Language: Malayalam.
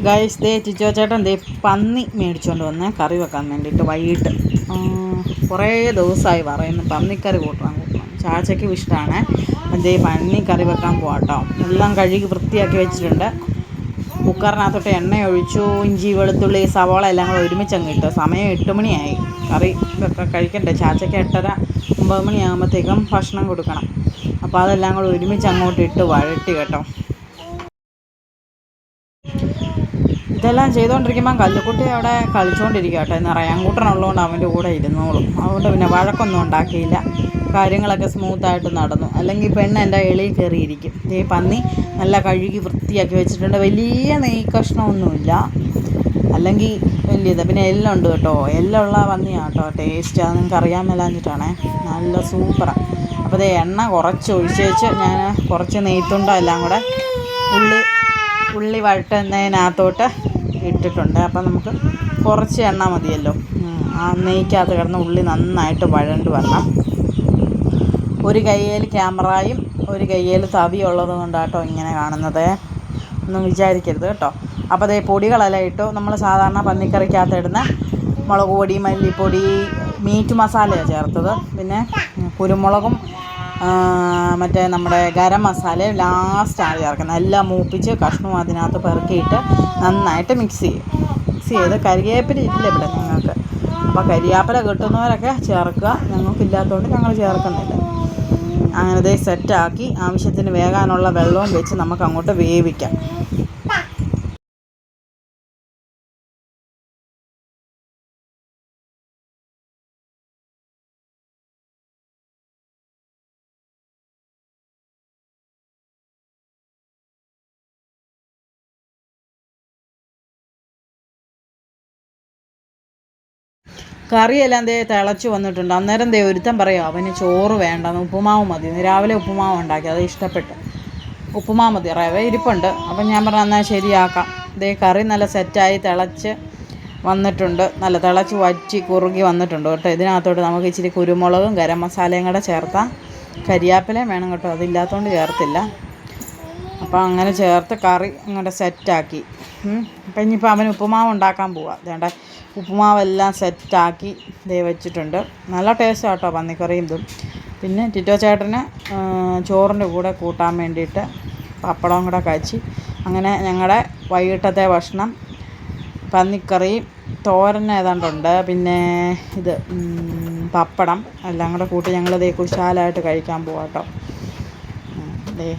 ഗൈസ് ദേ ചിച്ചോ ചേട്ടൻ ദേ പന്നി മേടിച്ചുകൊണ്ട് വന്ന് കറി വെക്കാൻ വേണ്ടിയിട്ട് വൈകിട്ട് കുറേ ദിവസമായി പറയുന്നു പന്നിക്കറി കൂട്ടണം. ചാച്ചയ്ക്കും ഇഷ്ടമാണ്. അപ്പം ദേ പന്നി കറി വെക്കാൻ പോകാട്ടോ. എല്ലാം കഴുകി വൃത്തിയാക്കി വെച്ചിട്ടുണ്ട്. കുക്കറിനകത്തോട്ട് എണ്ണ ഒഴിച്ചു. ഇഞ്ചി വെളുത്തുള്ളി സവാള എല്ലാം കൂടെ ഒരുമിച്ചങ്ങ് ഇട്ടു. സമയം 8 മണിയായി. കറി ഇതൊക്കെ കഴിക്കണ്ടേ. ചാച്ചയ്ക്ക് 8:30 9 മണിയാകുമ്പോഴത്തേക്കും ഭക്ഷണം കൊടുക്കണം. അപ്പോൾ അതെല്ലാം കൂടെ ഒരുമിച്ച് അങ്ങോട്ട് ഇട്ട് വഴട്ടി കേട്ടോ. ഇതെല്ലാം ചെയ്തുകൊണ്ടിരിക്കുമ്പം കല്ലുക്കുട്ടി അവിടെ കളിച്ചുകൊണ്ടിരിക്കുക കേട്ടോ. ഇന്ന് റയാൻകൂട്ടനുള്ളതുകൊണ്ട് അവൻ്റെ കൂടെ ഇരുന്നോളും. അതുകൊണ്ട് പിന്നെ വഴക്കൊന്നും ഉണ്ടാക്കിയില്ല. കാര്യങ്ങളൊക്കെ സ്മൂത്തായിട്ട് നടന്നു. അല്ലെങ്കിൽ പെണ്ണ് എൻ്റെ എളിയിൽ കയറിയിരിക്കും. ഈ പന്നി നല്ല കഴുകി വൃത്തിയാക്കി വെച്ചിട്ടുണ്ട്. വലിയ നെയ് കഷ്ണമൊന്നുമില്ല, അല്ലെങ്കിൽ വലിയത്. പിന്നെ എല്ലാം ഉണ്ട് കേട്ടോ. എല്ലാം ഉള്ള പന്നിയാണ് കേട്ടോ. ടേസ്റ്റ് അത് നിങ്ങൾക്ക് അറിയാൻ മേലാഞ്ഞിട്ടാണേ. നല്ല സൂപ്പറാണ്. അപ്പോൾ അതേ എണ്ണ കുറച്ച് ഒഴിച്ച് ഞാൻ കുറച്ച് നെയ്ത്തുണ്ടോ എല്ലാം കൂടെ ഉള്ളി വഴട്ടുന്നതിനകത്തോട്ട് ഇട്ടിട്ടുണ്ട്. അപ്പം നമുക്ക് കുറച്ച് എണ്ണ മതിയല്ലോ. ആ നെയ്ക്കകത്ത് കിടന്ന് ഉള്ളി നന്നായിട്ട് വഴണ്ട് വരണം. ഒരു കയ്യിൽ ക്യാമറയും ഒരു കയ്യിൽ തവിയുള്ളത് കൊണ്ടാട്ടോ ഇങ്ങനെ കാണുന്നത്. ഒന്നും വിചാരിക്കരുത് കേട്ടോ. അപ്പോൾ അതേ പൊടികളെല്ലാം ഇട്ടു. നമ്മൾ സാധാരണ പന്നിക്കറിക്കകത്ത് ഇടുന്ന മുളക് പൊടി, മല്ലിപ്പൊടി, മീറ്റ് മസാലയാണ് ചേർത്തത്. പിന്നെ കുരുമുളകും മറ്റേ നമ്മുടെ ഗരം മസാലയും ലാസ്റ്റാണ് ചേർക്കുന്നത്. എല്ലാം മൂപ്പിച്ച് കഷ്ണവും അതിനകത്ത് പെറുക്കിയിട്ട് നന്നായിട്ട് മിക്സ് ചെയ്ത് കരിവേപ്പില ഇല്ല ഇവിടെ ഞങ്ങൾക്ക്. അപ്പോൾ കരിവേപ്പില കിട്ടുന്നവരൊക്കെ ചേർക്കുക. ഞങ്ങൾക്കില്ലാത്തതുകൊണ്ട് ഞങ്ങൾ ചേർക്കുന്നില്ല. അങ്ങനെ ഇതേ സെറ്റാക്കി ആവശ്യത്തിന് വേകാനുള്ള വെള്ളവും വെച്ച് നമുക്ക് അങ്ങോട്ട് വേവിക്കാം. കറിയെല്ലാം ദേ തിളച്ച് വന്നിട്ടുണ്ട്. അന്നേരം ദേ ഒരുത്തൻ പറയും അവന് ചോറ് വേണ്ടെന്ന്, ഉപ്പുമാവ് മതി. രാവിലെ ഉപ്പുമാവ് ഉണ്ടാക്കി, അത് ഇഷ്ടപ്പെട്ട്. ഉപ്പുമാവ് മതി, റവ ഇരിപ്പുണ്ട്. അപ്പം ഞാൻ പറഞ്ഞു എന്നാൽ ശരിയാക്കാം. ദേ കറി നല്ല സെറ്റായി തിളച്ച് വന്നിട്ടുണ്ട്. നല്ല തിളച്ച് വറ്റി കുറുകി വന്നിട്ടുണ്ട് കേട്ടോ. ഇതിനകത്തോട്ട് നമുക്ക് ഇച്ചിരി കുരുമുളകും ഗരം മസാലയും കൂടെ ചേർത്താം. കരിയാപ്പിലയും വേണം കേട്ടോ, അതില്ലാത്തതുകൊണ്ട് ചേർത്തില്ല. അപ്പോൾ അങ്ങനെ ചേർത്ത് കറി അങ്ങോട്ട് സെറ്റാക്കി. അപ്പം ഇനിയിപ്പോൾ അവന് ഉപ്പുമാവ് ഉണ്ടാക്കാൻ പോവാം. വേണ്ട ഉപ്പുമാവെല്ലാം സെറ്റാക്കി ദേ വെച്ചിട്ടുണ്ട്. നല്ല ടേസ്റ്റാണ് കേട്ടോ പന്നിക്കറിയും ഇതും. പിന്നെ ടിറ്റോ ചേട്ടന് ചോറിൻ്റെ കൂടെ കൂട്ടാൻ വേണ്ടിയിട്ട് പപ്പടവും കൂടെ കഴിച്ച്. അങ്ങനെ ഞങ്ങളുടെ വൈകിട്ടത്തെ ഭക്ഷണം പന്നിക്കറിയും തോരൻ ഏതാണ്ടുണ്ട്. പിന്നെ ഇത് പപ്പടം എല്ലാം കൂടെ കൂട്ടി ഞങ്ങളിതേ കുശാലായിട്ട് കഴിക്കാൻ പോവാം കേട്ടോ. ദേ